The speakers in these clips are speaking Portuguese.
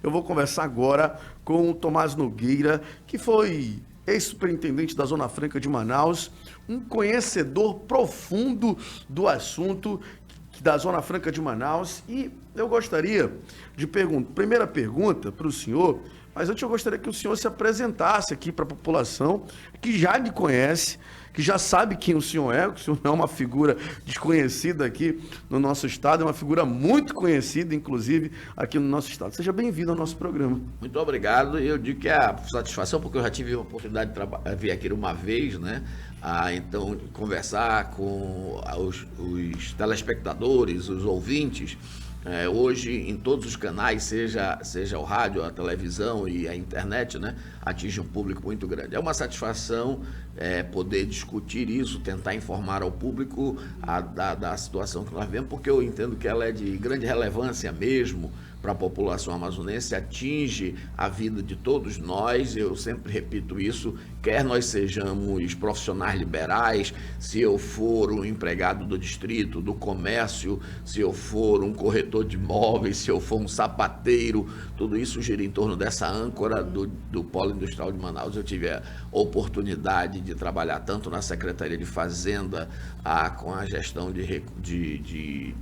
Eu vou conversar agora com o Tomás Nogueira, que foi ex-superintendente da Zona Franca de Manaus, um conhecedor profundo do assunto da Zona Franca de Manaus. E eu gostaria de perguntar, primeira pergunta para o senhor, mas antes eu gostaria que o senhor se apresentasse aqui para a população que já lhe conhece, que já sabe quem o senhor é, que o senhor não é uma figura desconhecida aqui no nosso estado, é uma figura muito conhecida, inclusive, aqui no nosso estado. Seja bem-vindo ao nosso programa. Muito obrigado. Eu digo que é a satisfação, porque eu já tive a oportunidade de vir aqui uma vez, né? Então, conversar com os telespectadores, os ouvintes, hoje em todos os canais, seja o rádio, a televisão e a internet, né, atinge um público muito grande. É uma satisfação poder discutir isso, tentar informar ao público da situação que nós vivemos, porque eu entendo que ela é de grande relevância mesmo para a população amazonense, atinge a vida de todos nós. Eu sempre repito isso, quer nós sejamos profissionais liberais, se eu for um empregado do distrito, do comércio, se eu for um corretor de imóveis, se eu for um sapateiro, tudo isso gira em torno dessa âncora do Polo Industrial de Manaus. Eu tive a oportunidade de trabalhar tanto na Secretaria de Fazenda, com a gestão de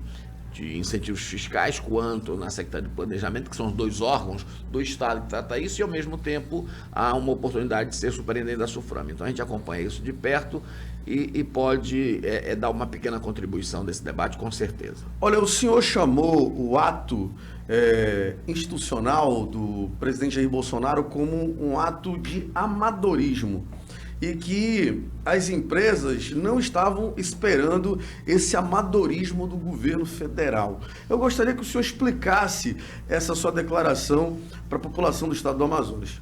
incentivos fiscais, quanto na Secretaria de Planejamento, que são os dois órgãos do Estado que trata isso, e ao mesmo tempo há uma oportunidade de ser superintendente da SUFRAM. Então a gente acompanha isso de perto e pode dar uma pequena contribuição desse debate, com certeza. Olha, o senhor chamou o ato institucional do presidente Jair Bolsonaro como um ato de amadorismo, e que as empresas não estavam esperando esse amadorismo do governo federal. Eu gostaria que o senhor explicasse essa sua declaração para a população do estado do Amazonas.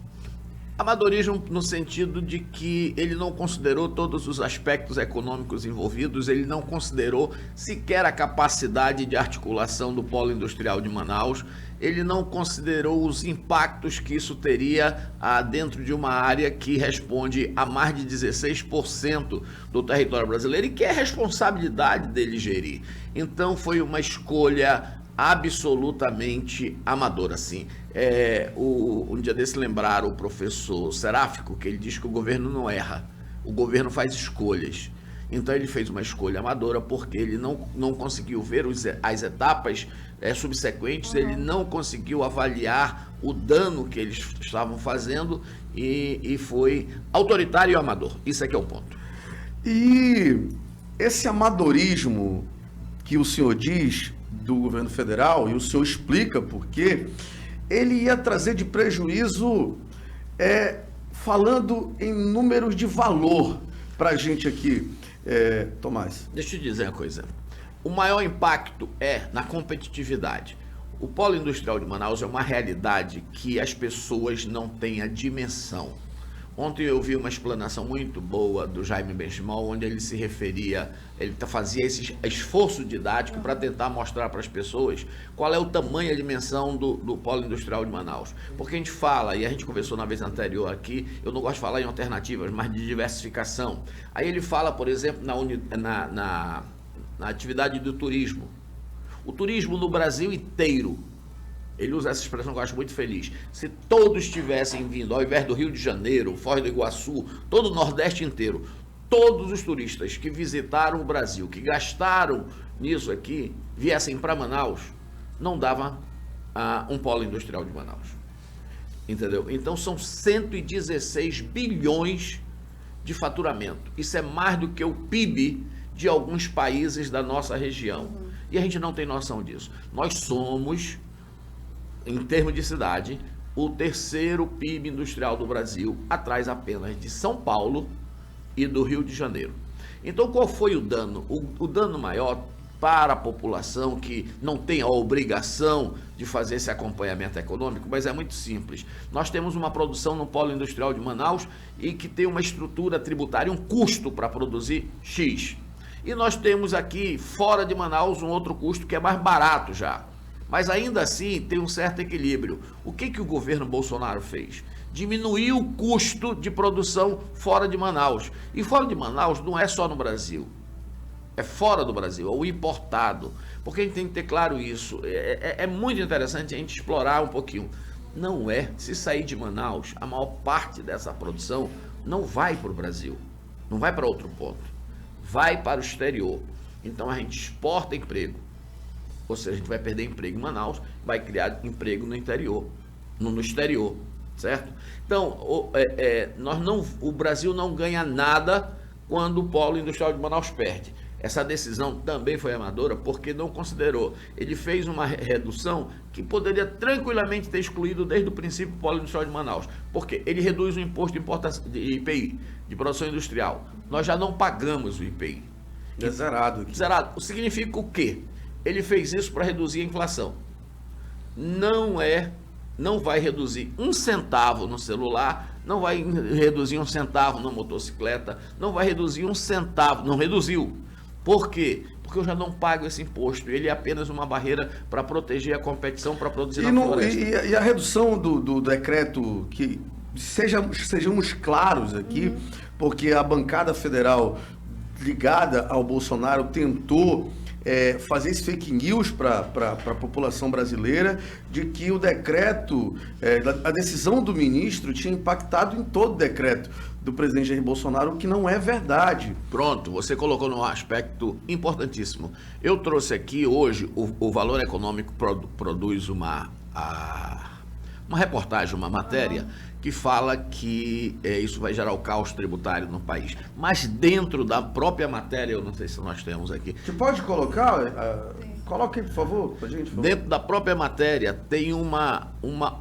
Amadorismo no sentido de que ele não considerou todos os aspectos econômicos envolvidos, ele não considerou sequer a capacidade de articulação do Polo Industrial de Manaus, ele não considerou os impactos que isso teria dentro de uma área que responde a mais de 16% do território brasileiro e que é responsabilidade dele gerir. Então foi uma escolha absolutamente amadora, assim. Um dia desse lembraram o professor Seráfico, que ele diz que o governo não erra, o governo faz escolhas. Então ele fez uma escolha amadora porque ele não conseguiu ver as etapas subsequentes, ele não conseguiu avaliar o dano que eles estavam fazendo e foi autoritário e amador. Isso é que é o ponto. E esse amadorismo que o senhor diz do governo federal, e o senhor explica por quê, ele ia trazer de prejuízo, falando em números de valor para a gente aqui, Tomás. Deixa eu te dizer uma coisa. O maior impacto é na competitividade. O Polo Industrial de Manaus é uma realidade que as pessoas não têm a dimensão. Ontem eu vi uma explanação muito boa do Jaime Benchimol, onde ele se referia, ele fazia esse esforço didático para tentar mostrar para as pessoas qual é o tamanho e a dimensão do Polo Industrial de Manaus. Porque a gente fala, e a gente conversou na vez anterior aqui, eu não gosto de falar em alternativas, mas de diversificação. Aí ele fala, por exemplo, na atividade do turismo. O turismo no Brasil inteiro, ele usa essa expressão que eu acho muito feliz. Se todos tivessem vindo, ao invés do Rio de Janeiro, Foz do Iguaçu, todo o Nordeste inteiro, todos os turistas que visitaram o Brasil, que gastaram nisso aqui, viessem para Manaus, não dava um polo industrial de Manaus. Entendeu? Então são 116 bilhões de faturamento. Isso é mais do que o PIB de alguns países da nossa região. E a gente não tem noção disso. Nós somos, em termos de cidade, o terceiro PIB industrial do Brasil, atrás apenas de São Paulo e do Rio de Janeiro. Então, qual foi o dano? O dano maior para a população que não tem a obrigação de fazer esse acompanhamento econômico, mas é muito simples. Nós temos uma produção no Polo Industrial de Manaus e que tem uma estrutura tributária, um custo para produzir X. E nós temos aqui, fora de Manaus, um outro custo que é mais barato já. Mas ainda assim tem um certo equilíbrio. O que o governo Bolsonaro fez? Diminuiu o custo de produção fora de Manaus. E fora de Manaus não é só no Brasil. É fora do Brasil, é o importado. Porque a gente tem que ter claro isso. É muito interessante a gente explorar um pouquinho. Não é. Se sair de Manaus, a maior parte dessa produção não vai para o Brasil, não vai para outro ponto, vai para o exterior. Então a gente exporta emprego, ou seja, a gente vai perder emprego em Manaus, vai criar emprego no interior, no exterior, certo? Então, o Brasil não ganha nada quando o polo industrial de Manaus perde. Essa decisão também foi amadora porque não considerou. Ele fez uma redução que poderia tranquilamente ter excluído desde o princípio o polo industrial de Manaus. Porque ele reduz o imposto de importação de IPI, de produção industrial. Nós já não pagamos o IPI. É zerado aqui. Zerado. Significa o quê? Ele fez isso para reduzir a inflação. Não vai reduzir um centavo no celular, não vai reduzir um centavo na motocicleta, não vai reduzir um centavo, não reduziu. Por quê? Porque eu já não pago esse imposto. Ele é apenas uma barreira para proteger a competição, para produzir na floresta. E a redução do decreto, que sejamos claros aqui, porque a bancada federal ligada ao Bolsonaro tentou fazer esse fake news para a população brasileira de que o decreto, a decisão do ministro tinha impactado em todo o decreto do presidente Jair Bolsonaro, o que não é verdade. Pronto, você colocou num aspecto importantíssimo. Eu trouxe aqui hoje, o Valor Econômico produz uma reportagem, uma matéria, que fala que isso vai gerar o caos tributário no país. Mas dentro da própria matéria, eu não sei se nós temos aqui. Você pode colocar? Coloque aí, por favor, pra gente. Por favor. Dentro da própria matéria tem uma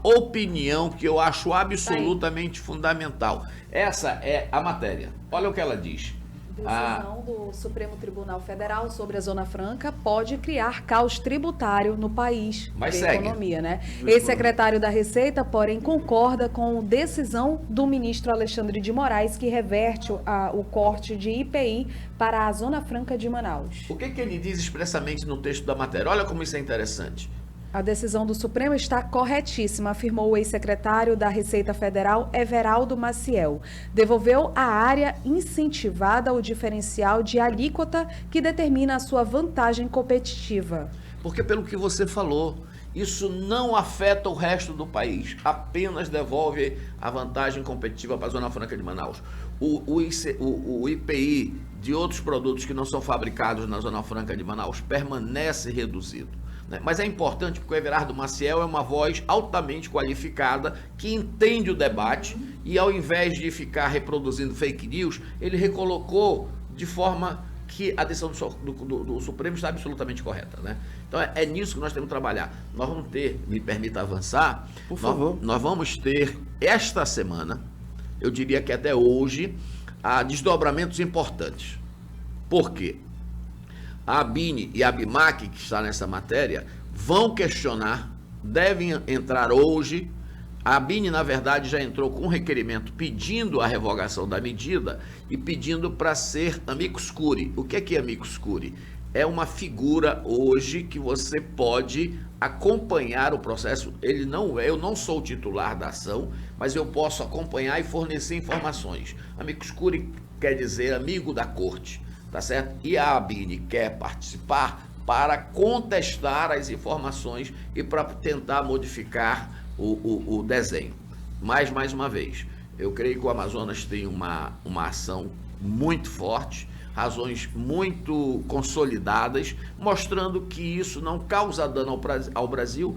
opinião que eu acho absolutamente fundamental. Essa é a matéria. Olha o que ela diz. Decisão do Supremo Tribunal Federal sobre a Zona Franca pode criar caos tributário no país. Mas da segue. Economia, né? Ex-secretário da Receita, porém, concorda com a decisão do ministro Alexandre de Moraes, que reverte o corte de IPI para a Zona Franca de Manaus. O que ele diz expressamente no texto da matéria? Olha como isso é interessante. A decisão do Supremo está corretíssima, afirmou o ex-secretário da Receita Federal, Everaldo Maciel. Devolveu à área incentivada o diferencial de alíquota que determina a sua vantagem competitiva. Porque pelo que você falou, isso não afeta o resto do país, apenas devolve a vantagem competitiva para a Zona Franca de Manaus. O IPI de outros produtos que não são fabricados na Zona Franca de Manaus permanece reduzido. Mas é importante porque o Everardo Maciel é uma voz altamente qualificada que entende o debate e, ao invés de ficar reproduzindo fake news, ele recolocou de forma que a decisão do Supremo está absolutamente correta, né? Então é nisso que nós temos que trabalhar. Nós vamos ter, me permita avançar, por favor. Nós vamos ter esta semana, eu diria que até hoje, desdobramentos importantes. Por quê? A ABINE e a ABIMAQ, que está nessa matéria, vão questionar, devem entrar hoje. A ABINE, na verdade, já entrou com um requerimento pedindo a revogação da medida e pedindo para ser amicus curiae. O que é amicus curiae? É uma figura hoje que você pode acompanhar o processo. Eu não sou o titular da ação, mas eu posso acompanhar e fornecer informações. Amicus curiae quer dizer amigo da corte. Tá certo? E a ABINE quer participar para contestar as informações e para tentar modificar o desenho. Mais uma vez, eu creio que o Amazonas tem uma ação muito forte, razões muito consolidadas, mostrando que isso não causa dano ao Brasil,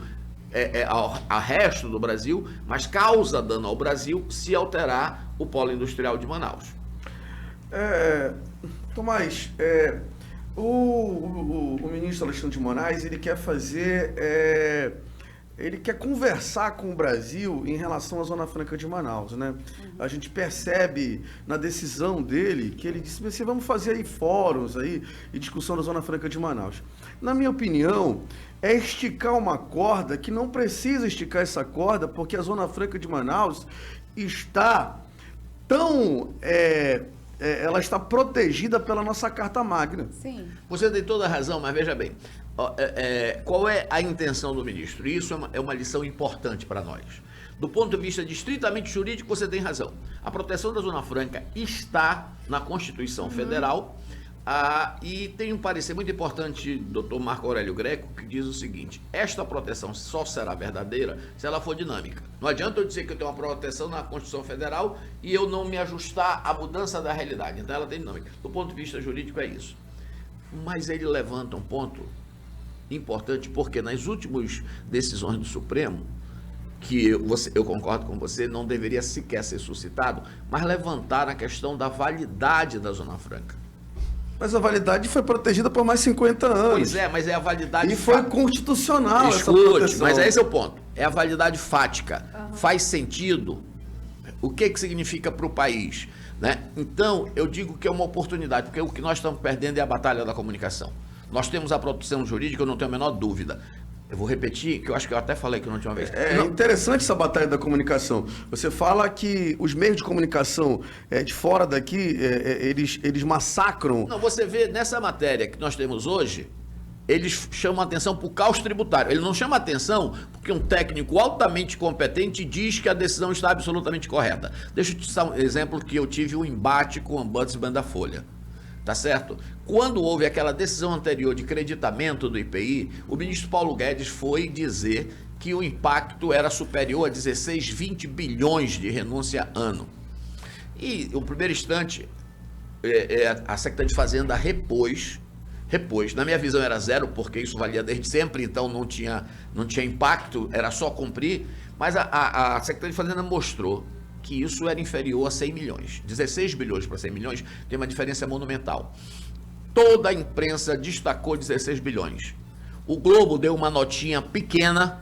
ao resto do Brasil, mas causa dano ao Brasil se alterar o polo industrial de Manaus. Tomás, o ministro Alexandre de Moraes, ele quer ele quer conversar com o Brasil em relação à Zona Franca de Manaus, né? A gente percebe na decisão dele que ele disse, assim, vamos fazer aí fóruns aí e discussão da Zona Franca de Manaus. Na minha opinião, é esticar uma corda que não precisa esticar essa corda, porque a Zona Franca de Manaus está tão... ela está protegida pela nossa Carta Magna. Sim. Você tem toda a razão, mas veja bem, qual é a intenção do ministro? Isso é uma lição importante para nós. Do ponto de vista de estritamente jurídico, você tem razão. A proteção da Zona Franca está na Constituição Federal. E tem um parecer muito importante do Dr. Marco Aurélio Greco, que diz o seguinte: esta proteção só será verdadeira se ela for dinâmica. Não adianta eu dizer que eu tenho uma proteção na Constituição Federal e eu não me ajustar à mudança da realidade. Então ela tem dinâmica. Do ponto de vista jurídico é isso. Mas ele levanta um ponto importante, porque nas últimas decisões do Supremo, que eu concordo com você, não deveria sequer ser suscitado, mas levantaram a questão da validade da Zona Franca. Mas a validade foi protegida por mais 50 anos. Pois é, mas é a validade... E foi constitucional essa proteção. Mas esse é o ponto. É a validade fática. Faz sentido? O que significa para o país? Né? Então, eu digo que é uma oportunidade, porque o que nós estamos perdendo é a batalha da comunicação. Nós temos a proteção jurídica, eu não tenho a menor dúvida. Eu vou repetir, que eu acho que eu até falei que não tinha uma vez. É interessante essa batalha da comunicação. Você fala que os meios de comunicação de fora daqui, eles massacram... Não, você vê nessa matéria que nós temos hoje, eles chamam atenção para o caos tributário. Ele não chama atenção porque um técnico altamente competente diz que a decisão está absolutamente correta. Deixa eu te dar um exemplo que eu tive um embate com o ombudsman da Folha. Tá certo? Quando houve aquela decisão anterior de creditamento do IPI, o ministro Paulo Guedes foi dizer que o impacto era superior a 16, 20 bilhões de renúncia ano. E, no primeiro instante, a Secretaria de Fazenda repôs. Na minha visão era zero, porque isso valia desde sempre, então não tinha impacto, era só cumprir. Mas a Secretaria de Fazenda mostrou que isso era inferior a 100 milhões. 16 bilhões para 100 milhões tem uma diferença monumental. Toda a imprensa destacou 16 bilhões. O Globo deu uma notinha pequena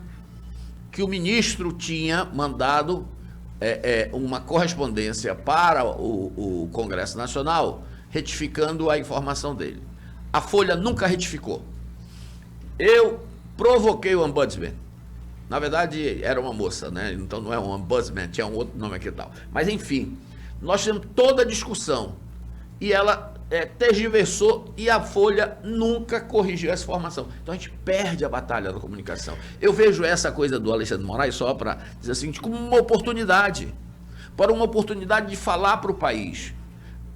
que o ministro tinha mandado uma correspondência para o Congresso Nacional, retificando a informação dele. A Folha nunca retificou. Eu provoquei o ombudsman. Na verdade, era uma moça, né? Então não é um ombudsman, tinha um outro nome aqui e tal. Mas, enfim, nós tivemos toda a discussão e ela tergiversou e a Folha nunca corrigiu essa informação. Então a gente perde a batalha da comunicação. Eu vejo essa coisa do Alexandre de Moraes, só para dizer assim, como uma oportunidade. Para uma oportunidade de falar para o país.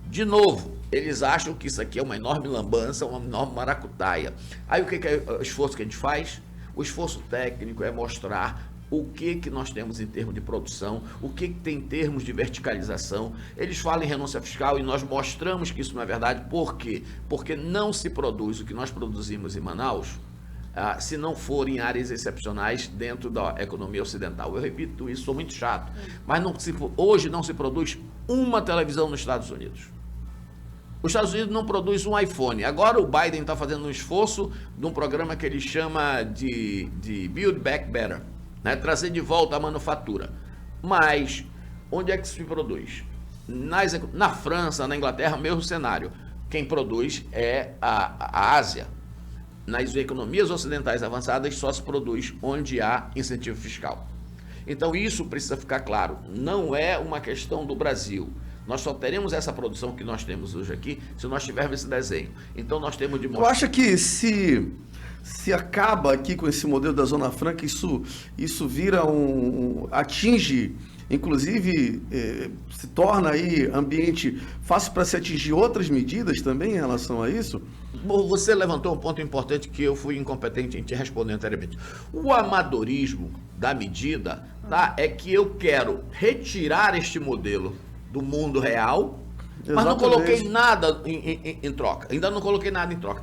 De novo, eles acham que isso aqui é uma enorme lambança, uma enorme maracutaia. Aí o que é o esforço que a gente faz? O esforço técnico é mostrar o que nós temos em termos de produção, o que tem em termos de verticalização. Eles falam em renúncia fiscal e nós mostramos que isso não é verdade. Por quê? Porque não se produz o que nós produzimos em Manaus se não for em áreas excepcionais dentro da economia ocidental. Eu repito isso, sou muito chato, mas hoje não se produz uma televisão nos Estados Unidos. Os Estados Unidos não produz um iPhone. Agora o Biden está fazendo um esforço de um programa que ele chama de Build Back Better, né? Trazer de volta a manufatura. Mas onde é que se produz? Na França, na Inglaterra, mesmo cenário. Quem produz é a Ásia. Nas economias ocidentais avançadas só se produz onde há incentivo fiscal. Então isso precisa ficar claro. Não é uma questão do Brasil. Nós só teremos essa produção que nós temos hoje aqui se nós tivermos esse desenho. Então nós temos de mostrar... Eu acho que se acaba aqui com esse modelo da Zona Franca, isso vira atinge, inclusive se torna aí ambiente fácil para se atingir outras medidas também em relação a isso? Você levantou um ponto importante que eu fui incompetente em te responder anteriormente. O amadorismo da medida é que eu quero retirar este modelo do mundo real, mas não coloquei nada em troca. Ainda não coloquei nada em troca.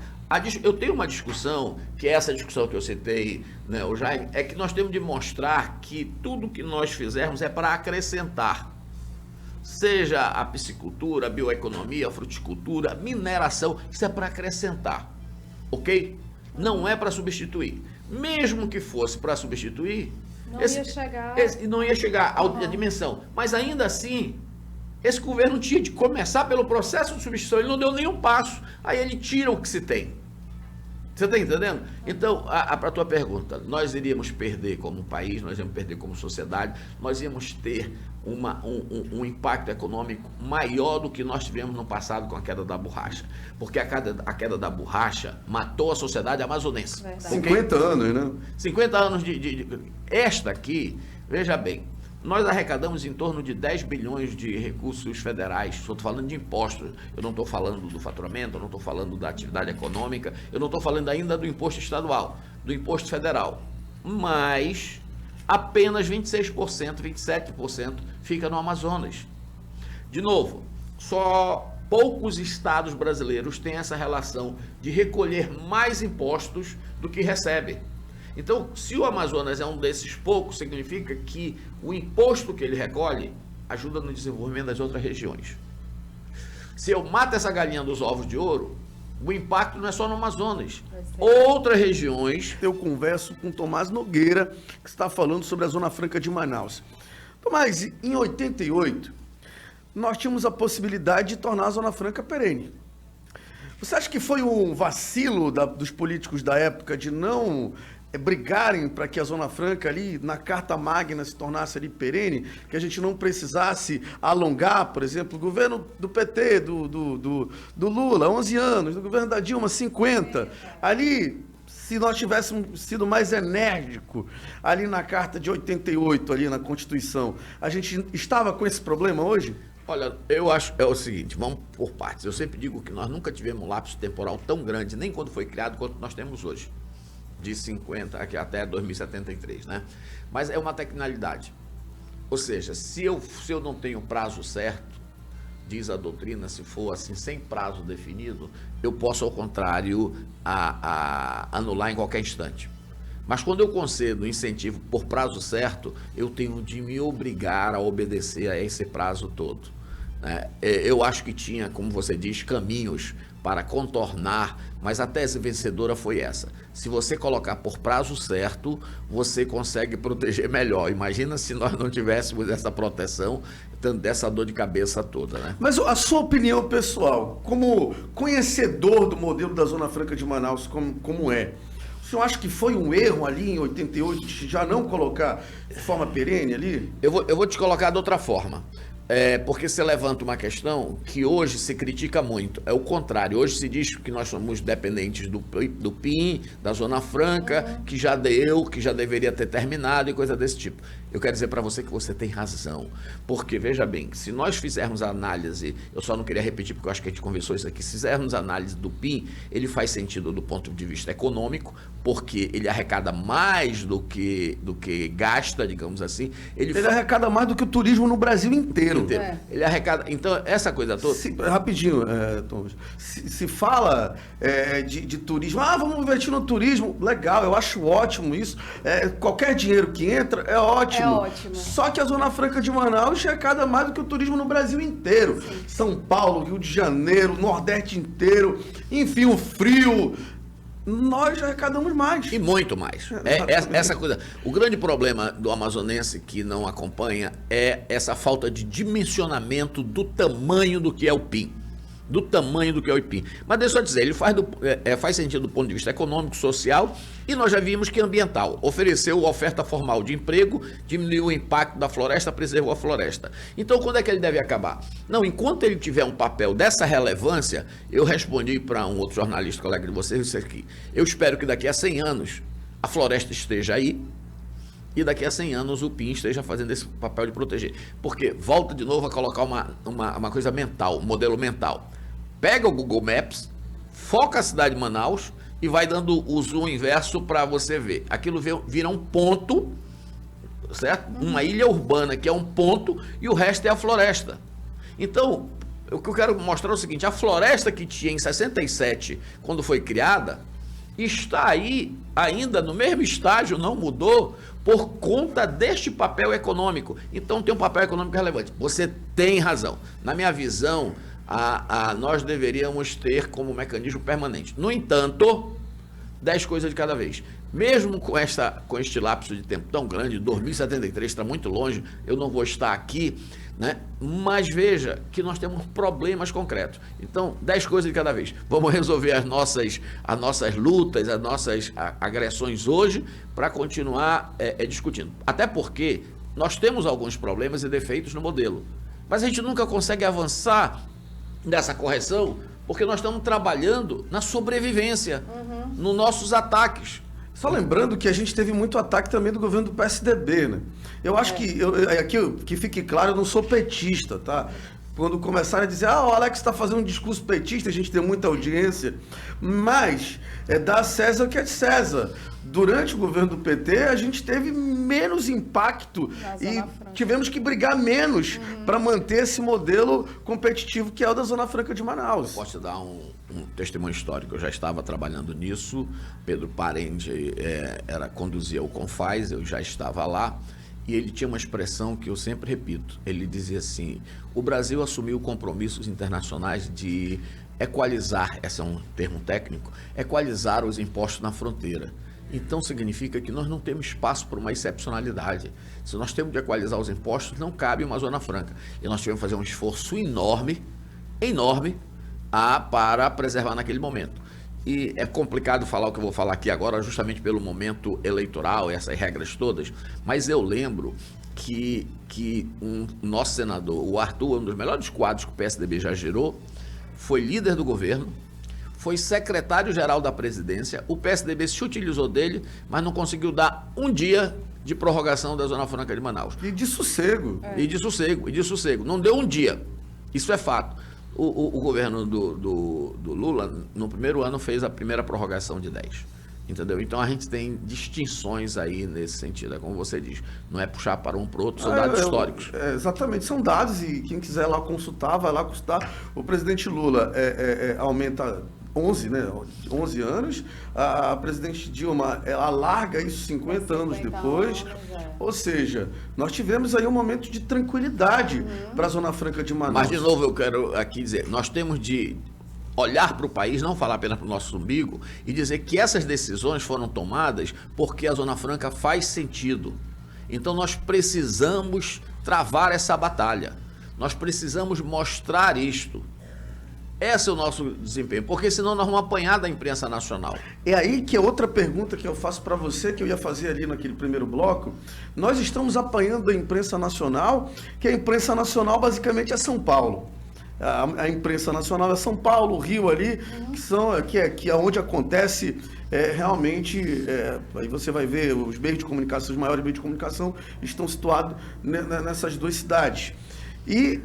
Eu tenho uma discussão, que é essa discussão que eu citei, né, o Jaime, é que nós temos de mostrar que tudo que nós fizermos é para acrescentar. Seja a piscicultura, a bioeconomia, a fruticultura, a mineração, isso é para acrescentar. Ok? Não é para substituir. Mesmo que fosse para substituir, não ia chegar à dimensão. Mas ainda assim, esse governo tinha de começar pelo processo de substituição, ele não deu nenhum passo, aí ele tira o que se tem. Você está entendendo? Então, para a tua pergunta, nós iríamos perder como país, nós íamos perder como sociedade, nós íamos ter um impacto econômico maior do que nós tivemos no passado com a queda da borracha. Porque a queda da borracha matou a sociedade amazonense. Okay? 50 anos, né? 50 anos de... Esta aqui, veja bem, Nós arrecadamos em torno de 10 bilhões de recursos federais. Estou falando de impostos. Eu não estou falando do faturamento, eu não estou falando da atividade econômica, eu não estou falando ainda do imposto estadual, do imposto federal. Mas apenas 26%, 27% fica no Amazonas. De novo, só poucos estados brasileiros têm essa relação de recolher mais impostos do que recebe. Então, se o Amazonas é um desses poucos, significa que o imposto que ele recolhe ajuda no desenvolvimento das outras regiões. Se eu mato essa galinha dos ovos de ouro, o impacto não é só no Amazonas. Outras regiões... Eu converso com Tomás Nogueira, que está falando sobre a Zona Franca de Manaus. Tomás, em 88, nós tínhamos a possibilidade de tornar a Zona Franca perene. Você acha que foi um vacilo dos políticos da época de não brigarem para que a Zona Franca ali, na Carta Magna, se tornasse ali perene, que a gente não precisasse alongar, por exemplo, o governo do PT, do Lula, 11 anos, do governo da Dilma, 50. Ali, se nós tivéssemos sido mais enérgico ali na Carta de 88, ali na Constituição, a gente estava com esse problema hoje? Olha, eu acho é o seguinte, vamos por partes. Eu sempre digo que nós nunca tivemos um lapso temporal tão grande, nem quando foi criado, quanto nós temos hoje. De 50 aqui até 2073, né? Mas é uma tecnicalidade. Ou seja, se eu não tenho prazo certo, diz a doutrina, se for assim, sem prazo definido, eu posso, ao contrário, anular em qualquer instante. Mas quando eu concedo incentivo por prazo certo, eu tenho de me obrigar a obedecer a esse prazo todo. Né? Eu acho que tinha, como você diz, caminhos para contornar, mas a tese vencedora foi essa. Se você colocar por prazo certo, você consegue proteger melhor. Imagina se nós não tivéssemos essa proteção, dessa dor de cabeça toda, né? Mas a sua opinião pessoal, como conhecedor do modelo da Zona Franca de Manaus, como é? O senhor acha que foi um erro ali em 88 de já não colocar de forma perene ali? Eu vou te colocar de outra forma. Porque você levanta uma questão que hoje se critica muito. É o contrário. Hoje se diz que nós somos dependentes do PIN, da Zona Franca, que já deu, que já deveria ter terminado e coisa desse tipo. Eu quero dizer para você que você tem razão. Porque, veja bem, se nós fizermos a análise, eu só não queria repetir porque eu acho que a gente conversou isso aqui, se fizermos a análise do PIN, ele faz sentido do ponto de vista econômico, porque ele arrecada mais do que gasta, digamos assim. Ele arrecada mais do que o turismo no Brasil inteiro. Ele arrecada. Então, essa coisa toda. Rapidinho, Thomas. Se fala de turismo, vamos investir no turismo, legal, eu acho ótimo isso. Qualquer dinheiro que entra é ótimo. Só que a Zona Franca de Manaus arrecada mais do que o turismo no Brasil inteiro. Sim. São Paulo, Rio de Janeiro, Nordeste inteiro, enfim, o frio. Nós já arrecadamos mais. E muito mais. Essa coisa. O grande problema do amazonense que não acompanha é essa falta de dimensionamento do tamanho do que é o PIN. Do tamanho do que é o IPIM. Mas deixa eu dizer, ele faz sentido do ponto de vista econômico, social, e nós já vimos que ambiental. Ofereceu oferta formal de emprego, diminuiu o impacto da floresta, preservou a floresta. Então, quando é que ele deve acabar? Não, enquanto ele tiver um papel dessa relevância, eu respondi para um outro jornalista, colega de vocês, isso aqui. Eu espero que daqui a 100 anos a floresta esteja aí, e daqui a 100 anos o PIN esteja fazendo esse papel de proteger. Porque, volta de novo a colocar uma coisa mental, um modelo mental. Pega o Google Maps, foca a cidade de Manaus e vai dando o zoom inverso para você ver. Aquilo vira um ponto, certo? Uma ilha urbana que é um ponto e o resto é a floresta. Então, o que eu quero mostrar é o seguinte, a floresta que tinha em 67, quando foi criada, está aí ainda no mesmo estágio, não mudou, por conta deste papel econômico. Então tem um papel econômico relevante. Você tem razão. Na minha visão, nós deveríamos ter como mecanismo permanente. No entanto, 10 coisas de cada vez. Mesmo com este lapso de tempo tão grande, 2073 está muito longe, eu não vou estar aqui, né? Mas veja que nós temos problemas concretos. Então, 10 coisas de cada vez. Vamos resolver as nossas lutas, as nossas agressões hoje, para continuar discutindo. Até porque nós temos alguns problemas e defeitos no modelo. Mas a gente nunca consegue avançar nessa correção, porque nós estamos trabalhando na sobrevivência, nos nossos ataques. Só lembrando que a gente teve muito ataque também do governo do PSDB, né? Eu acho que fique claro, eu não sou petista, tá? Quando começarem a dizer, o Alex está fazendo um discurso petista, a gente tem muita audiência, mas dá a César o que é de César. Durante o governo do PT, a gente teve menos impacto e tivemos que brigar menos para manter esse modelo competitivo que é o da Zona Franca de Manaus. Eu posso te dar um testemunho histórico. Eu já estava trabalhando nisso, Pedro Parente conduzia o Confaz, eu já estava lá, e ele tinha uma expressão que eu sempre repito. Ele dizia assim: o Brasil assumiu compromissos internacionais de equalizar, esse é um termo técnico, equalizar os impostos na fronteira. Então significa que nós não temos espaço para uma excepcionalidade. Se nós temos de equalizar os impostos, não cabe uma Zona Franca. E nós tivemos que fazer um esforço enorme, para preservar naquele momento. E é complicado falar o que eu vou falar aqui agora, justamente pelo momento eleitoral, essas regras todas, mas eu lembro que o nosso senador, o Arthur, um dos melhores quadros que o PSDB já gerou, foi líder do governo, foi secretário-geral da presidência, o PSDB se utilizou dele, mas não conseguiu dar um dia de prorrogação da Zona Franca de Manaus. E de sossego. E de sossego. Não deu um dia. Isso é fato. O governo do Lula, no primeiro ano, fez a primeira prorrogação de 10. Entendeu? Então a gente tem distinções aí nesse sentido, como você diz. Não é puxar para um para o outro, são dados históricos. Exatamente, são dados e quem quiser lá consultar, vai lá consultar. O presidente Lula aumenta 11 anos, a presidente Dilma alarga isso 50 anos depois, ou seja, nós tivemos aí um momento de tranquilidade para a Zona Franca de Manaus. Mas de novo eu quero aqui dizer, nós temos de olhar para o país, não falar apenas para o nosso umbigo e dizer que essas decisões foram tomadas porque a Zona Franca faz sentido. Então nós precisamos travar essa batalha, nós precisamos mostrar isto. Esse é o nosso desempenho, porque senão nós vamos apanhar da imprensa nacional. É aí que é outra pergunta que eu faço para você, que eu ia fazer ali naquele primeiro bloco. Nós estamos apanhando da imprensa nacional, que a imprensa nacional basicamente é São Paulo. A imprensa nacional é São Paulo, Rio ali, que é onde acontece realmente, aí você vai ver os meios de comunicação, os maiores meios de comunicação estão situados nessas duas cidades. E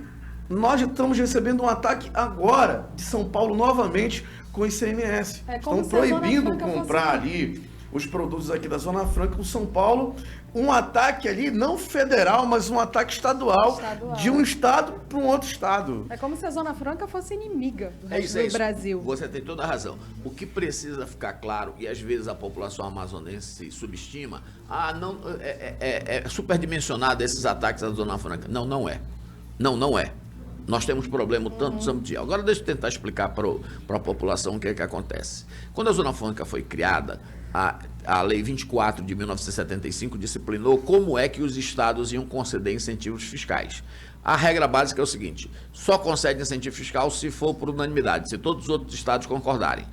nós estamos recebendo um ataque agora de São Paulo novamente com o ICMS. Estão proibindo comprar ali os produtos aqui da Zona Franca, o São Paulo, um ataque ali, não federal, mas um ataque estadual. De um estado para um outro estado. É como se a Zona Franca fosse inimiga do resto do Brasil. Você tem toda a razão. O que precisa ficar claro, e às vezes a população amazonense subestima, é superdimensionado esses ataques à Zona Franca. Não, não é. Não é. Nós temos problema tanto no dia. Agora deixa eu tentar explicar para a população o que é que acontece. Quando a Zona Franca foi criada, a Lei 24 de 1975 disciplinou como é que os estados iam conceder incentivos fiscais. A regra básica é o seguinte: só concede incentivo fiscal se for por unanimidade, se todos os outros estados concordarem.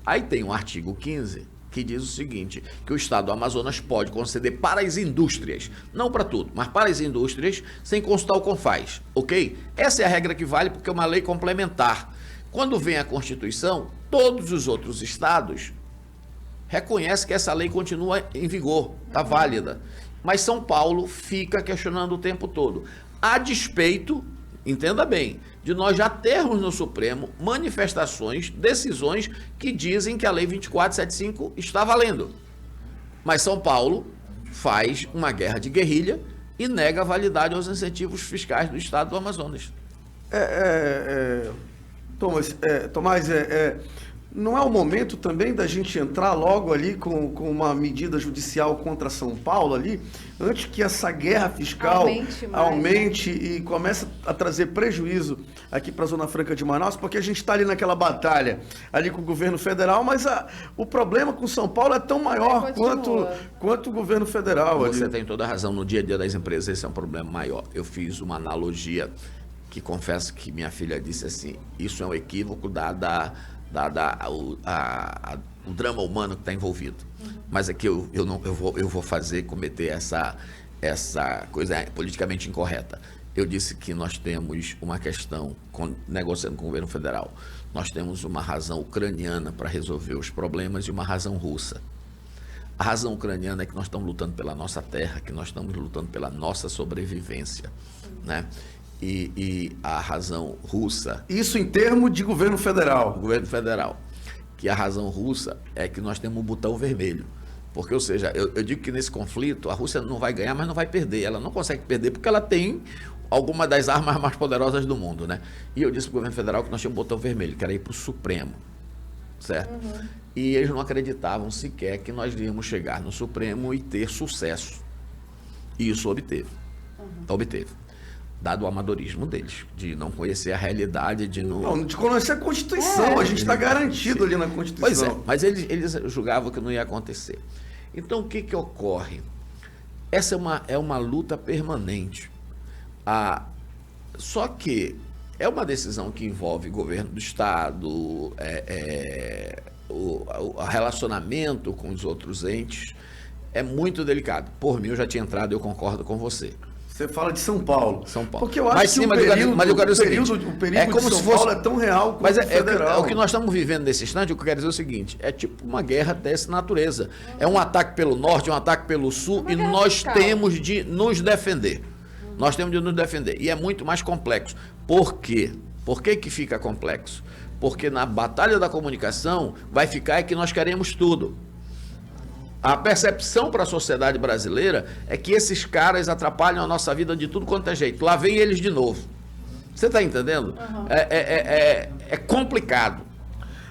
Aí tem o artigo 15, que diz o seguinte, que o estado do Amazonas pode conceder para as indústrias, não para tudo, mas para as indústrias, sem consultar o Confaz, ok? Essa é a regra que vale porque é uma lei complementar. Quando vem a Constituição, todos os outros estados reconhecem que essa lei continua em vigor, está válida. Mas São Paulo fica questionando o tempo todo. A despeito, entenda bem, de nós já termos no Supremo manifestações, decisões que dizem que a Lei 2475 está valendo. Mas São Paulo faz uma guerra de guerrilha e nega a validade aos incentivos fiscais do estado do Amazonas. Tomás, não é o momento também da gente entrar logo ali com uma medida judicial contra São Paulo ali, antes que essa guerra fiscal aumente e comece a trazer prejuízo aqui para a Zona Franca de Manaus, porque a gente está ali naquela batalha ali com o governo federal, mas o problema com São Paulo é tão maior quanto o governo federal. Você ali. Tem toda a razão, no dia a dia das empresas esse é um problema maior. Eu fiz uma analogia que confesso que minha filha disse assim, isso é um equívoco o drama humano que está envolvido. Mas aqui eu vou cometer essa coisa politicamente incorreta. Eu disse que nós temos uma questão, negociando com o governo federal, nós temos uma razão ucraniana para resolver os problemas e uma razão russa. A razão ucraniana é que nós estamos lutando pela nossa terra, que nós estamos lutando pela nossa sobrevivência, né? E a razão russa... Isso em termos de governo federal. Governo federal. Que a razão russa é que nós temos um botão vermelho. Porque, ou seja, eu digo que nesse conflito a Rússia não vai ganhar, mas não vai perder. Ela não consegue perder porque ela tem alguma das armas mais poderosas do mundo, né? E eu disse para o governo federal que nós tínhamos um botão vermelho, que era ir para o Supremo, certo? E eles não acreditavam sequer que nós iríamos chegar no Supremo e ter sucesso. E isso obteve. Obteve. Dado o amadorismo deles, de não conhecer a realidade, de não... Não, de conhecer a Constituição, a gente está garantido ali na Constituição. Pois é, mas eles julgavam que não ia acontecer. Então, o que ocorre? Essa é uma luta permanente. Só que é uma decisão que envolve governo do Estado, o relacionamento com os outros entes, é muito delicado. Por mim, eu já tinha entrado e eu concordo com você. Você fala de São Paulo. São Paulo. Porque eu acho que o perigo de São Paulo é tão real quanto o federal. O que nós estamos vivendo nesse instante, o que eu quero dizer é o seguinte, é tipo uma guerra dessa natureza. É um ataque pelo norte, um ataque pelo sul, e nós temos de nos defender. Nós temos de nos defender. E é muito mais complexo. Por quê? Por que fica complexo? Porque na batalha da comunicação vai ficar que nós queremos tudo. A percepção para a sociedade brasileira é que esses caras atrapalham a nossa vida de tudo quanto é jeito. Lá vem eles de novo. Você está entendendo? É complicado.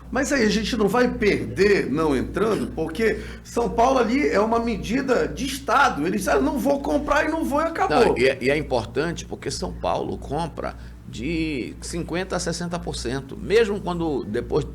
Mas aí a gente não vai perder não entrando, porque São Paulo ali é uma medida de Estado. Eles disseram, não vou comprar e não vou e acabou. Não, e é importante porque São Paulo compra de 50% a 60%, mesmo quando depois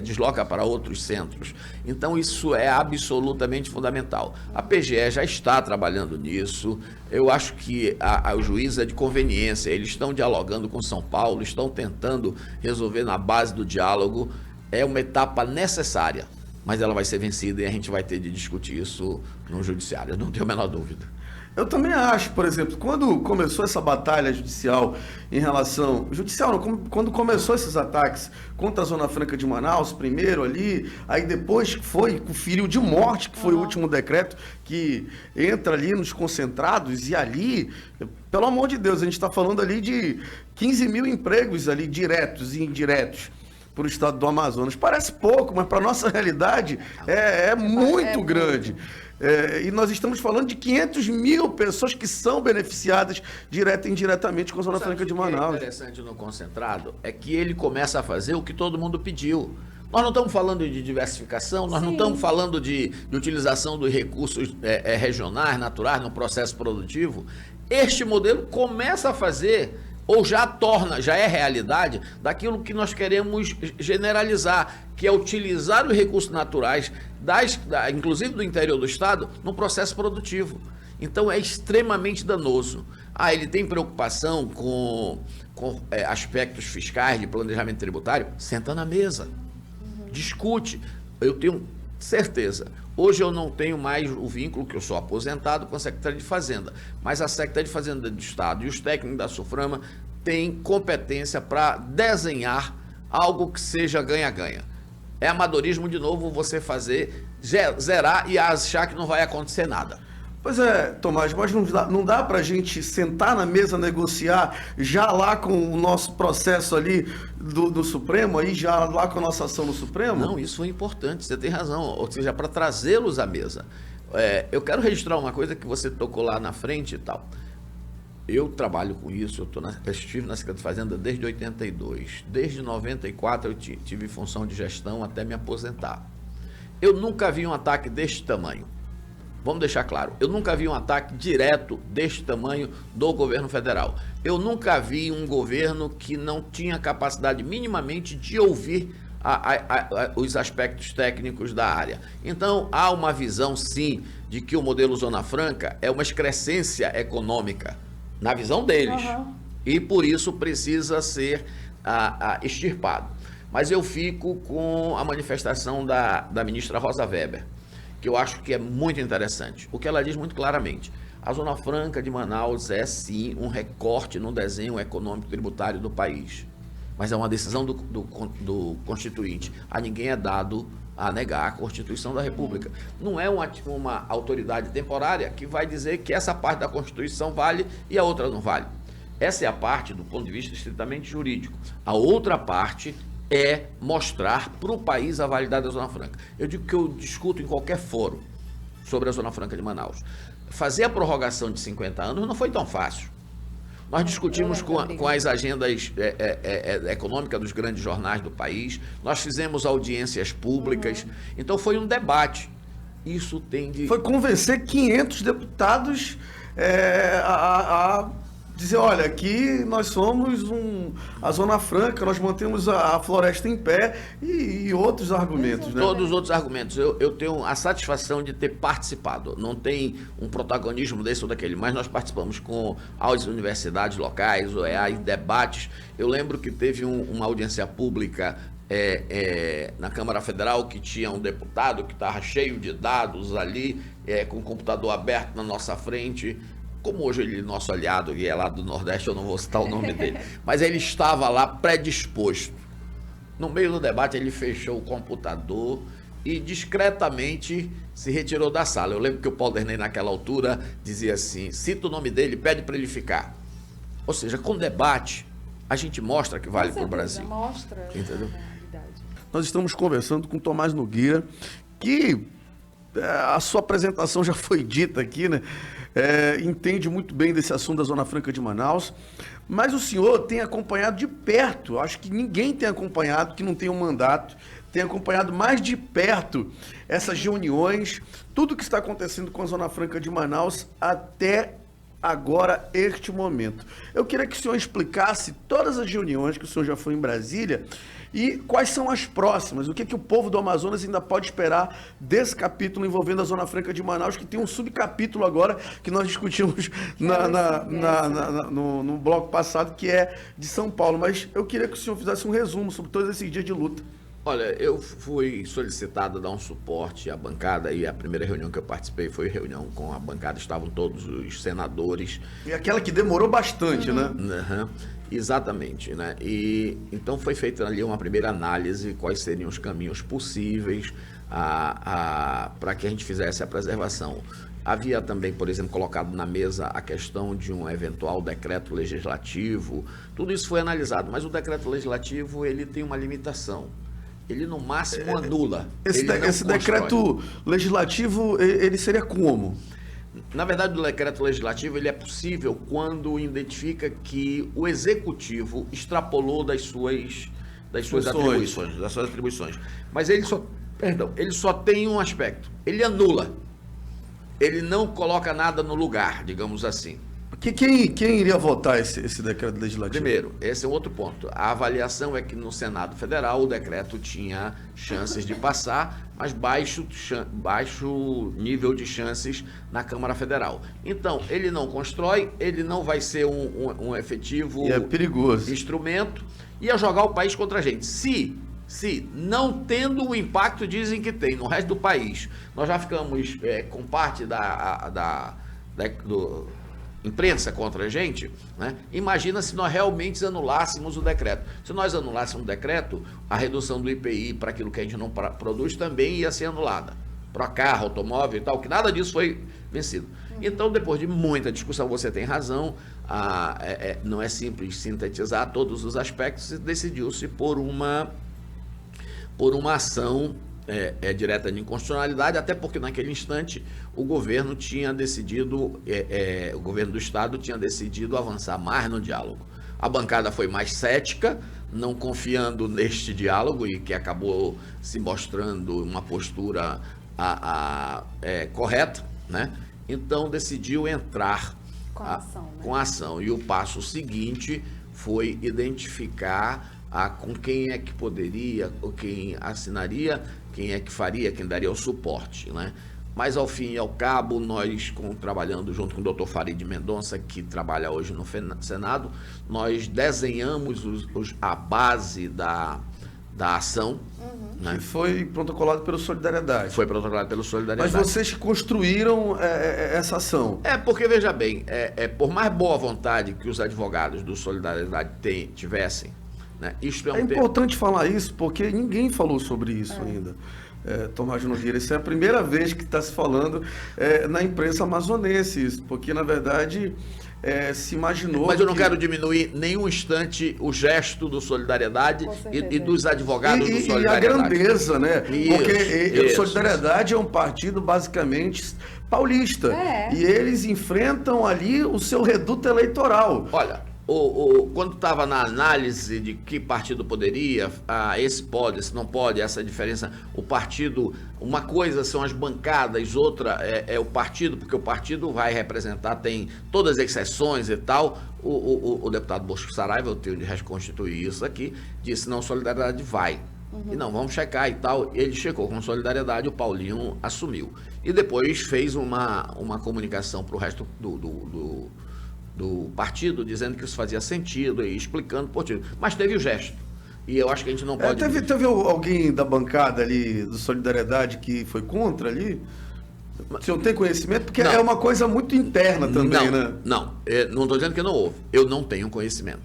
desloca para outros centros. Então isso é absolutamente fundamental. A PGE já está trabalhando nisso, eu acho que o juiz é de conveniência, eles estão dialogando com São Paulo, estão tentando resolver na base do diálogo, é uma etapa necessária, mas ela vai ser vencida e a gente vai ter de discutir isso no judiciário, não tenho a menor dúvida. Eu também acho, por exemplo, quando começou essa batalha judicial em relação... Judicial não, quando começou esses ataques contra a Zona Franca de Manaus, primeiro ali, aí depois foi com o feriu de morte, que foi o último decreto que entra ali nos concentrados, e ali, pelo amor de Deus, a gente está falando ali de 15 mil empregos ali, diretos e indiretos, para o estado do Amazonas. Parece pouco, mas para a nossa realidade é muito grande. E nós estamos falando de 500 mil pessoas que são beneficiadas direta e indiretamente com a Zona Franca de Manaus. O que é interessante no concentrado é que ele começa a fazer o que todo mundo pediu. Nós não estamos falando de diversificação, nós não estamos falando de utilização dos recursos regionais, naturais, no processo produtivo. Este modelo começa a fazer, ou já é realidade, daquilo que nós queremos generalizar, que é utilizar os recursos naturais, inclusive do interior do estado, no processo produtivo. Então é extremamente danoso. Ele tem preocupação com aspectos fiscais, de planejamento tributário? Senta na mesa, discute. Eu tenho certeza. Hoje eu não tenho mais o vínculo, que eu sou aposentado, com a Secretaria de Fazenda, mas a Secretaria de Fazenda do Estado e os técnicos da SUFRAMA têm competência para desenhar algo que seja ganha-ganha. É amadorismo, de novo, você fazer, zerar e achar que não vai acontecer nada. Pois é, Tomás, mas não dá para a gente sentar na mesa, negociar, já lá com o nosso processo ali do Supremo, aí já lá com a nossa ação no Supremo? Não, isso foi importante, você tem razão, ou seja, para trazê-los à mesa. Eu quero registrar uma coisa que você tocou lá na frente e tal. Eu trabalho com isso, eu estive na Secretaria de Fazenda desde 82. Desde 94 eu tive função de gestão até me aposentar. Eu nunca vi um ataque deste tamanho. Vamos deixar claro, eu nunca vi um ataque direto deste tamanho do governo federal. Eu nunca vi um governo que não tinha capacidade minimamente de ouvir os aspectos técnicos da área. Então, há uma visão, sim, de que o modelo Zona Franca é uma excrescência econômica, na visão deles. E, por isso, precisa ser extirpado. Mas eu fico com a manifestação da ministra Rosa Weber, que eu acho que é muito interessante. O que ela diz muito claramente: a Zona Franca de Manaus é, sim, um recorte no desenho econômico tributário do país. Mas é uma decisão do Constituinte. A ninguém é dado a negar a Constituição da República. Não é uma autoridade temporária que vai dizer que essa parte da Constituição vale e a outra não vale. Essa é a parte do ponto de vista estritamente jurídico. A outra parte é mostrar para o país a validade da Zona Franca. Eu digo que eu discuto em qualquer fórum sobre a Zona Franca de Manaus. Fazer a prorrogação de 50 anos não foi tão fácil. Nós discutimos com as agendas econômicas dos grandes jornais do país, nós fizemos audiências públicas, então foi um debate. Isso tem de... Foi convencer 500 deputados a dizer, olha, aqui nós somos a Zona Franca, nós mantemos a floresta em pé e outros argumentos, né? Todos os outros argumentos. Eu tenho a satisfação de ter participado. Não tem um protagonismo desse ou daquele, mas nós participamos com as universidades locais, OEA, debates. Eu lembro que teve uma audiência pública na Câmara Federal que tinha um deputado que estava cheio de dados ali, com o computador aberto na nossa frente. Como hoje ele é nosso aliado e é lá do Nordeste, eu não vou citar o nome dele, mas ele estava lá predisposto. No meio do debate, ele fechou o computador e discretamente se retirou da sala. Eu lembro que o Paulo Derney, naquela altura, dizia assim, cita o nome dele, pede para ele ficar. Ou seja, com debate, a gente mostra que vale para o Brasil. Mostra. Entendeu? Nós estamos conversando com Tomás Nogueira, que a sua apresentação já foi dita aqui, né? Entende muito bem desse assunto da Zona Franca de Manaus, mas o senhor tem acompanhado de perto, acho que ninguém tem acompanhado, que não tem um mandato, tem acompanhado mais de perto essas reuniões, tudo que está acontecendo com a Zona Franca de Manaus até agora, este momento. Eu queria que o senhor explicasse todas as reuniões que o senhor já foi em Brasília e quais são as próximas, o que o povo do Amazonas ainda pode esperar desse capítulo envolvendo a Zona Franca de Manaus, que tem um subcapítulo agora que nós discutimos no bloco passado, que é de São Paulo. Mas eu queria que o senhor fizesse um resumo sobre todos esses dias de luta. Olha, eu fui solicitado a dar um suporte à bancada e a primeira reunião que eu participei foi reunião com a bancada, estavam todos os senadores. E aquela que demorou bastante, né? Uhum, exatamente, né? E então foi feita ali uma primeira análise, quais seriam os caminhos possíveis para que a gente fizesse a preservação. Havia também, por exemplo, colocado na mesa a questão de um eventual decreto legislativo. Tudo isso foi analisado, mas o decreto legislativo ele tem uma limitação. Ele, no máximo, anula. Esse decreto legislativo, ele seria como? Na verdade, o decreto legislativo ele é possível quando identifica que o executivo extrapolou das suas atribuições. Mas ele só tem um aspecto. Ele anula. Ele não coloca nada no lugar, digamos assim. Quem iria votar esse decreto legislativo? Primeiro, esse é outro ponto. A avaliação é que no Senado Federal o decreto tinha chances de passar, mas baixo nível de chances na Câmara Federal. Então, ele não constrói, ele não vai ser um efetivo instrumento, ia jogar o país contra a gente. Se não tendo o impacto, dizem que tem, no resto do país, nós já ficamos com parte do imprensa contra a gente, né? Imagina se nós realmente anulássemos o decreto. Se nós anulássemos o decreto, a redução do IPI para aquilo que a gente não produz também ia ser anulada. Para carro, automóvel e tal, que nada disso foi vencido. Então, depois de muita discussão, você tem razão, não é simples sintetizar todos os aspectos, e decidiu-se por uma ação direta de inconstitucionalidade, até porque naquele instante o governo tinha decidido, o governo do estado tinha decidido avançar mais no diálogo. A bancada foi mais cética, não confiando neste diálogo e que acabou se mostrando uma postura correta, né? Então decidiu entrar com a ação. E o passo seguinte foi identificar com quem é que poderia, ou quem assinaria, quem é que faria, quem daria o suporte, né? Mas, ao fim e ao cabo, nós, trabalhando junto com o Dr. Farid Mendonça, que trabalha hoje no Senado, nós desenhamos a base da ação. Né? Que foi protocolado pelo Solidariedade. Foi protocolado pelo Solidariedade. Mas vocês construíram essa ação. Porque, veja bem, por mais boa vontade que os advogados do Solidariedade tivessem, né? Isto importante falar isso, porque ninguém falou sobre isso ainda. Tomás Nogueira. Isso é a primeira vez que está se falando na imprensa amazonense, isso, porque, na verdade, se imaginou... Mas eu não quero diminuir nenhum instante o gesto do Solidariedade e dos advogados do Solidariedade. E a grandeza, né? Isso, porque Solidariedade é um partido, basicamente, paulista. E eles enfrentam ali o seu reduto eleitoral. Olha... quando estava na análise de que partido poderia, esse pode, esse não pode, essa diferença, o partido, uma coisa são as bancadas, outra é o partido, porque o partido vai representar, tem todas as exceções e tal. O deputado Bosco Saraiva, eu tenho de reconstituir isso aqui, disse, não, Solidariedade vai. E não, vamos checar e tal. Ele checou com Solidariedade, o Paulinho assumiu. E depois fez uma comunicação para o resto do partido, dizendo que isso fazia sentido e explicando por motivo. Mas teve o gesto. E eu acho que a gente não pode... Teve alguém da bancada ali, do Solidariedade, que foi contra ali? Você não tem conhecimento? Porque é uma coisa muito interna também, né? Não estou dizendo que não houve. Eu não tenho conhecimento.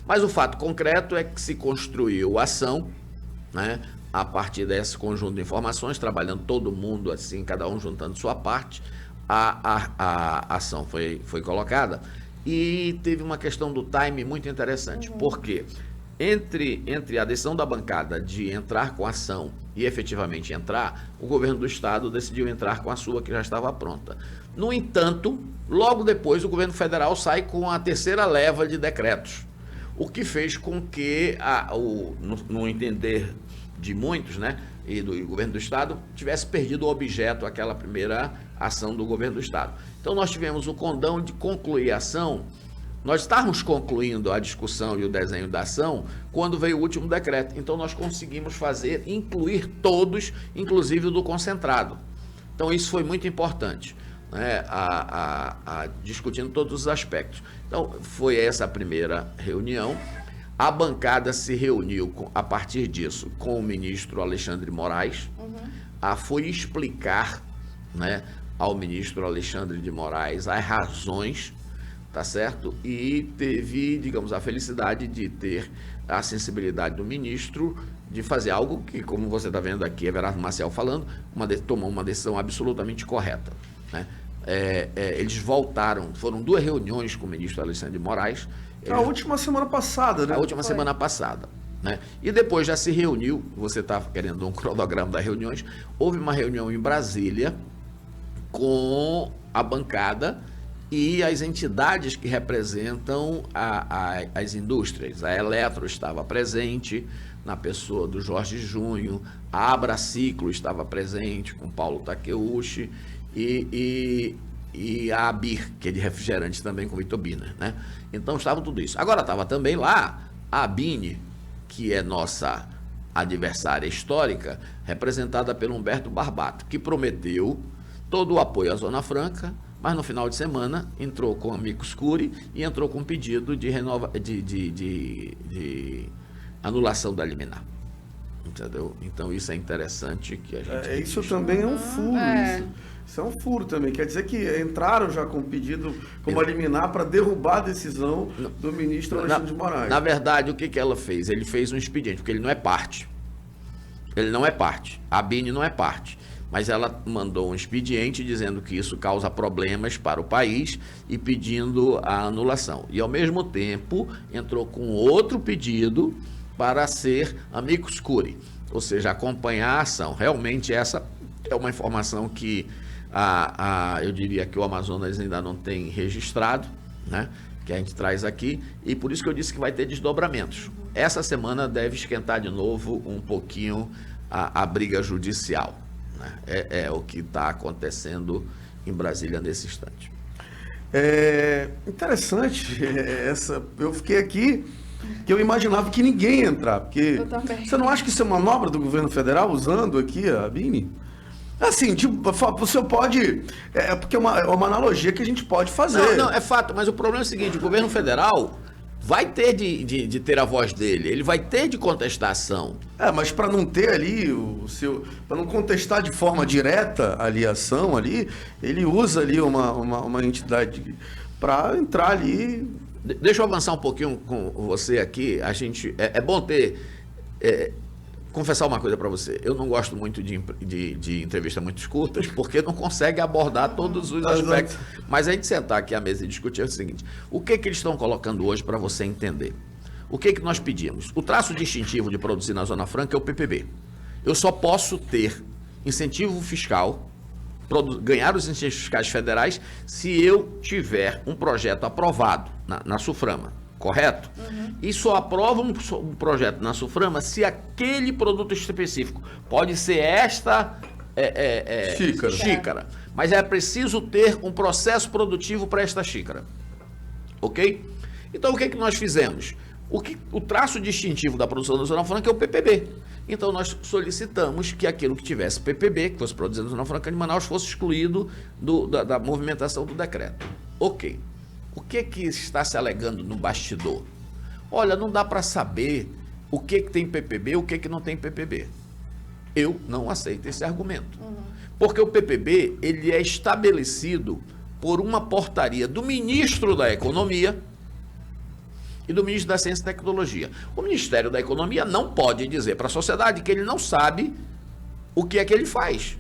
Mas o fato concreto é que se construiu a ação, né, a partir desse conjunto de informações, trabalhando todo mundo assim, cada um juntando sua parte. A ação foi colocada e teve uma questão do time muito interessante, porque entre a decisão da bancada de entrar com a ação e efetivamente entrar, o governo do estado decidiu entrar com a sua, que já estava pronta. No entanto, logo depois o governo federal sai com a terceira leva de decretos, o que fez com que, no entender de muitos, né, e do governo do estado, tivesse perdido o objeto, aquela primeira ação do governo do estado. Então nós tivemos o condão de concluir a ação, nós estávamos concluindo a discussão e o desenho da ação quando veio o último decreto. Então nós conseguimos incluir todos, inclusive o do concentrado. Então isso foi muito importante, né, discutindo todos os aspectos. Então foi essa a primeira reunião. A bancada se reuniu, a partir disso, com o ministro Alexandre Moraes, foi explicar, né, ao ministro Alexandre de Moraes as razões, tá certo? E teve, digamos, a felicidade de ter a sensibilidade do ministro de fazer algo que, como você está vendo aqui, Everardo Maciel falando, tomou uma decisão absolutamente correta, né? Eles voltaram, foram 2 reuniões com o ministro Alexandre de Moraes. A última semana passada, né? A última semana passada, né? E depois já se reuniu, você está querendo um cronograma das reuniões, houve uma reunião em Brasília com a bancada e as entidades que representam as indústrias. A Eletro estava presente, na pessoa do Jorge Junho, a Abraciclo estava presente, com Paulo Takeuchi, e a ABIR, que é de refrigerante também, com Vitor Biner, né? Então estava tudo isso. Agora estava também lá a Abine, que é nossa adversária histórica, representada pelo Humberto Barbato, que prometeu todo o apoio à Zona Franca, mas no final de semana entrou com amicus curiae e entrou com pedido de anulação da liminar. Entendeu? Então isso é interessante que a gente... Isso também é um furo, Isso é um furo também. Quer dizer que entraram já com pedido como liminar para derrubar a decisão do ministro Alexandre de Moraes. Na verdade, o que ela fez? Ele fez um expediente, porque ele não é parte. Ele não é parte. A Abine não é parte. Mas ela mandou um expediente dizendo que isso causa problemas para o país e pedindo a anulação. E, ao mesmo tempo, entrou com outro pedido para ser amicus curiae, ou seja, acompanhar a ação. Realmente essa é uma informação que eu diria que o Amazonas ainda não tem registrado, né, que a gente traz aqui, e por isso que eu disse que vai ter desdobramentos. Essa semana deve esquentar de novo um pouquinho a briga judicial, né? É o que está acontecendo em Brasília nesse instante. Interessante eu fiquei aqui que eu imaginava que ninguém ia entrar, porque você não acha que isso é manobra do governo federal usando aqui a Abine? Assim, tipo, você pode... porque é uma analogia que a gente pode fazer. Não, é fato, mas o problema é o seguinte, o governo federal vai ter de ter a voz dele, ele vai ter de contestação. Mas para não ter ali para não contestar de forma direta ali a ação ali, ele usa ali uma entidade para entrar ali. Deixa eu avançar um pouquinho com você aqui. A gente é bom ter confessar uma coisa para você. Eu não gosto muito de entrevistas muito curtas, porque não consegue abordar todos os aspectos. Mas a gente sentar aqui à mesa e discutir é o seguinte: o que eles estão colocando hoje para você entender? O que nós pedimos? O traço distintivo de produzir na Zona Franca é o PPB. Eu só posso ter incentivo fiscal, ganhar os incentivos fiscais federais, se eu tiver um projeto aprovado na SUFRAMA, correto? E só aprova um projeto na SUFRAMA se aquele produto específico pode ser esta xícara, mas é preciso ter um processo produtivo para esta xícara, ok? Então o que nós fizemos? O traço distintivo da produção da Zona Franca é o PPB. Então nós solicitamos que aquilo que tivesse PPB, que fosse produzido na Zona Franca de Manaus, fosse excluído da movimentação do decreto. Ok. O que está se alegando no bastidor? Olha, não dá para saber o que tem PPB e o que não tem PPB. Eu não aceito esse argumento. Porque o PPB, ele é estabelecido por uma portaria do ministro da Economia e do ministro da Ciência e Tecnologia. O Ministério da Economia não pode dizer para a sociedade que ele não sabe o que é que ele faz.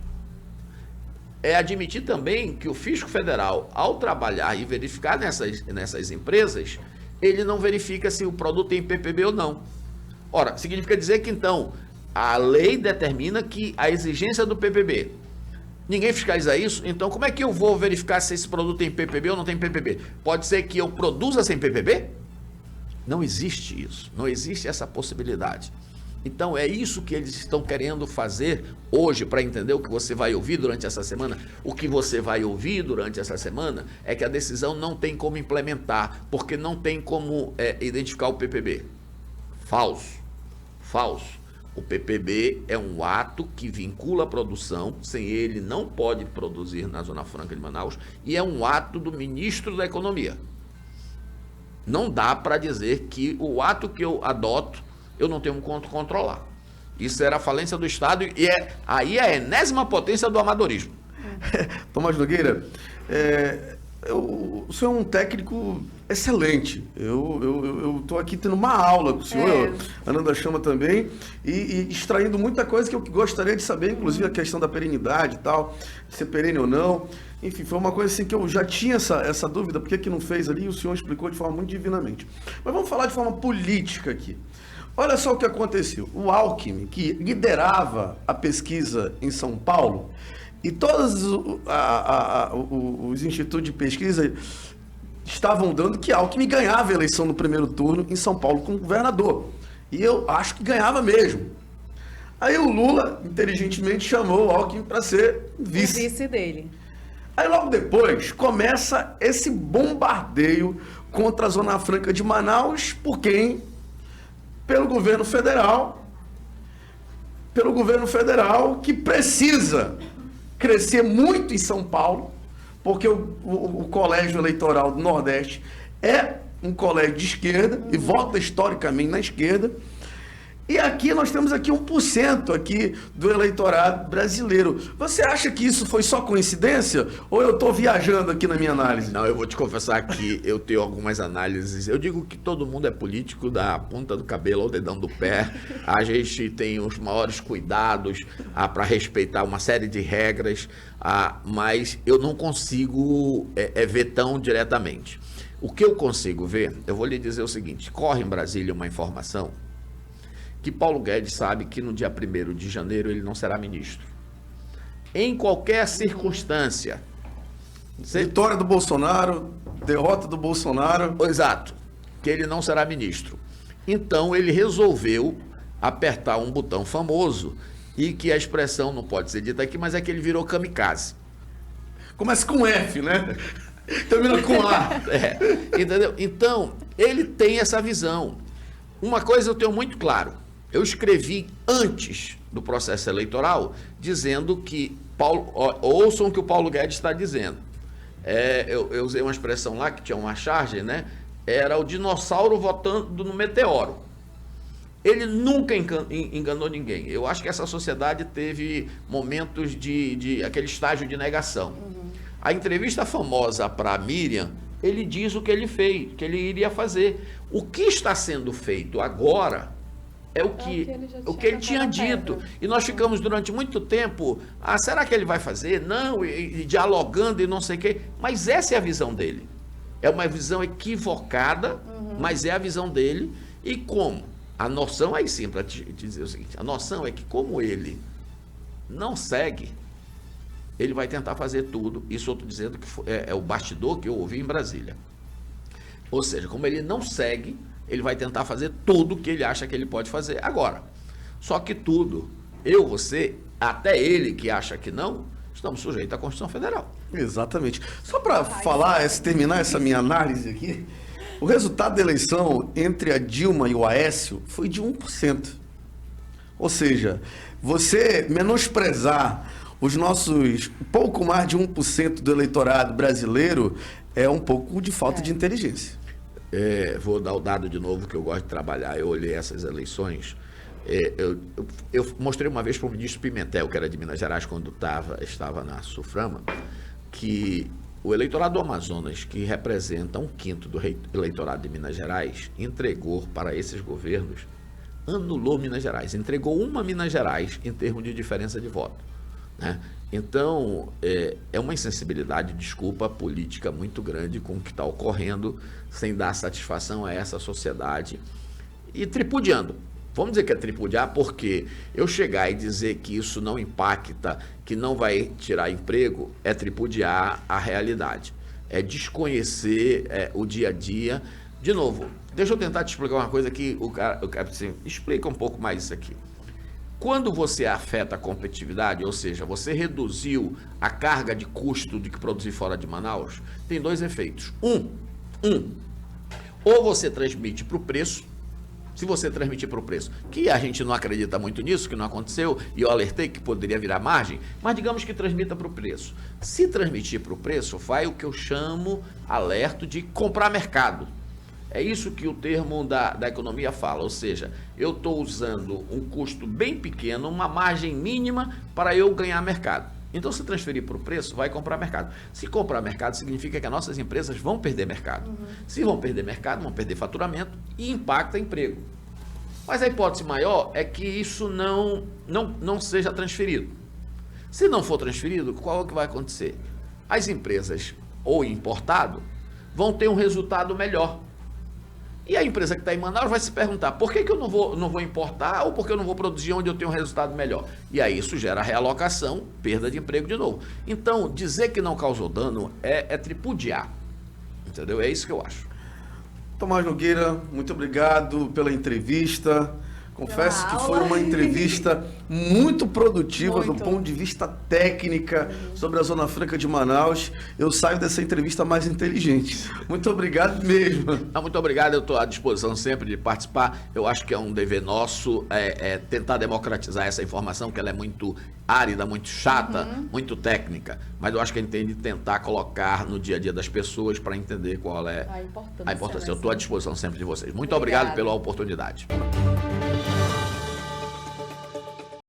É admitir também que o Fisco Federal, ao trabalhar e verificar nessas empresas, ele não verifica se o produto tem PPB ou não. Ora, significa dizer que, então, a lei determina que a exigência do PPB, ninguém fiscaliza isso, então como é que eu vou verificar se esse produto tem PPB ou não tem PPB? Pode ser que eu produza sem PPB? Não existe isso, não existe essa possibilidade. Então é isso que eles estão querendo fazer hoje, para entender o que você vai ouvir durante essa semana. O que você vai ouvir durante essa semana é que a decisão não tem como implementar, porque não tem como identificar o PPB. Falso. O PPB é um ato que vincula a produção, sem ele não pode produzir na Zona Franca de Manaus, e é um ato do ministro da Economia. Não dá para dizer que o ato que eu adoto, eu não tenho como controlar. Isso era a falência do Estado e aí a enésima potência do amadorismo. Tomás Nogueira, o senhor é um técnico excelente. Eu estou aqui tendo uma aula com o senhor, Ananda Chama também, e extraindo muita coisa que eu gostaria de saber, inclusive a questão da perenidade e tal, ser perene ou não. Enfim, foi uma coisa assim que eu já tinha essa dúvida, por que não fez ali, e o senhor explicou de forma muito divinamente. Mas vamos falar de forma política aqui. Olha só o que aconteceu. O Alckmin, que liderava a pesquisa em São Paulo, e todos os institutos de pesquisa estavam dando que Alckmin ganhava a eleição no primeiro turno em São Paulo como governador. E eu acho que ganhava mesmo. Aí o Lula, inteligentemente, chamou o Alckmin para ser vice. O vice dele. Aí logo depois começa esse bombardeio contra a Zona Franca de Manaus, por quem? Pelo governo federal, que precisa crescer muito em São Paulo, porque o colégio eleitoral do Nordeste é um colégio de esquerda e vota historicamente na esquerda. E aqui nós temos aqui 1% aqui do eleitorado brasileiro. Você acha que isso foi só coincidência? Ou eu estou viajando aqui na minha análise? Não, eu vou te confessar que eu tenho algumas análises. Eu digo que todo mundo é político da ponta do cabelo ao dedão do pé. A gente tem os maiores cuidados para respeitar uma série de regras, mas eu não consigo ver tão diretamente. O que eu consigo ver, eu vou lhe dizer o seguinte: corre em Brasília uma informação que Paulo Guedes sabe que no dia 1º de janeiro ele não será ministro. Em qualquer circunstância. Vitória do Bolsonaro, derrota do Bolsonaro. Exato, que ele não será ministro. Então ele resolveu apertar um botão famoso, e que a expressão não pode ser dita aqui, mas é que ele virou kamikaze. Começa com F, né? Termina com A. Entendeu? Então, ele tem essa visão. Uma coisa eu tenho muito claro. Eu escrevi antes do processo eleitoral dizendo que ouçam o que o Paulo Guedes está dizendo. Eu usei uma expressão lá que tinha uma charge, né? Era o dinossauro votando no meteoro. Ele nunca enganou ninguém. Eu acho que essa sociedade teve momentos de aquele estágio de negação. A entrevista famosa para Miriam, ele diz o que ele fez, que ele iria fazer. O que está sendo feito agora é o que ele tinha dito. E nós ficamos durante muito tempo, será que ele vai fazer? Não, e dialogando e não sei o quê. Mas essa é a visão dele. É uma visão equivocada, mas é a visão dele. E como? A noção, aí sim, para te dizer o seguinte, a noção é que como ele não segue, ele vai tentar fazer tudo. Isso eu estou dizendo que é o bastidor que eu ouvi em Brasília. Ou seja, como ele não segue, ele vai tentar fazer tudo que ele acha que ele pode fazer agora. Só que tudo, eu, você, até ele que acha que não, estamos sujeitos à Constituição Federal. Exatamente. Só para terminar essa minha análise aqui, o resultado da eleição entre a Dilma e o Aécio foi de 1%. Ou seja, você menosprezar os nossos pouco mais de 1% do eleitorado brasileiro é um pouco de falta de inteligência. Vou dar o dado de novo, que eu gosto de trabalhar. Eu olhei essas eleições. Eu mostrei uma vez para o ministro Pimentel, que era de Minas Gerais, quando estava na Suframa, que o eleitorado do Amazonas, que representa 1/5 do eleitorado de Minas Gerais, entregou para esses governos, anulou Minas Gerais, entregou uma Minas Gerais em termos de diferença de voto, né? Então, é uma insensibilidade, desculpa, política muito grande com o que está ocorrendo, sem dar satisfação a essa sociedade e tripudiando. Vamos dizer que é tripudiar, porque eu chegar e dizer que isso não impacta, que não vai tirar emprego, é tripudiar a realidade. É desconhecer o dia a dia. De novo, deixa eu tentar te explicar uma coisa que o cara assim, explica um pouco mais isso aqui. Quando você afeta a competitividade, ou seja, você reduziu a carga de custo de que produzir fora de Manaus, tem dois efeitos. Ou você transmite para o preço. Se você transmitir para o preço, que a gente não acredita muito nisso, que não aconteceu, e eu alertei que poderia virar margem, mas digamos que transmita para o preço. Se transmitir para o preço, faz o que eu chamo, alerto, de comprar mercado. É isso que o termo da economia fala, ou seja, eu estou usando um custo bem pequeno, uma margem mínima para eu ganhar mercado. Então, se transferir para o preço, vai comprar mercado. Se comprar mercado, significa que as nossas empresas vão perder mercado. Se vão perder mercado, vão perder faturamento e impacta emprego. Mas a hipótese maior é que isso não seja transferido. Se não for transferido, qual é o que vai acontecer? As empresas, ou importado, vão ter um resultado melhor. E a empresa que está em Manaus vai se perguntar, por que eu não vou importar ou por que eu não vou produzir onde eu tenho um resultado melhor? E aí isso gera realocação, perda de emprego de novo. Então, dizer que não causou dano é tripudiar, entendeu? É isso que eu acho. Tomás Nogueira, muito obrigado pela entrevista. Confesso que foi uma entrevista muito produtiva do ponto de vista técnica sobre a Zona Franca de Manaus. Eu saio dessa entrevista mais inteligente. Muito obrigado mesmo. Muito obrigado, eu estou à disposição sempre de participar. Eu acho que é um dever nosso tentar democratizar essa informação, que ela é muito árida, muito chata, muito técnica. Mas eu acho que a gente tem de tentar colocar no dia a dia das pessoas para entender qual é a importância. Eu estou à disposição sempre de vocês. Muito obrigado pela oportunidade.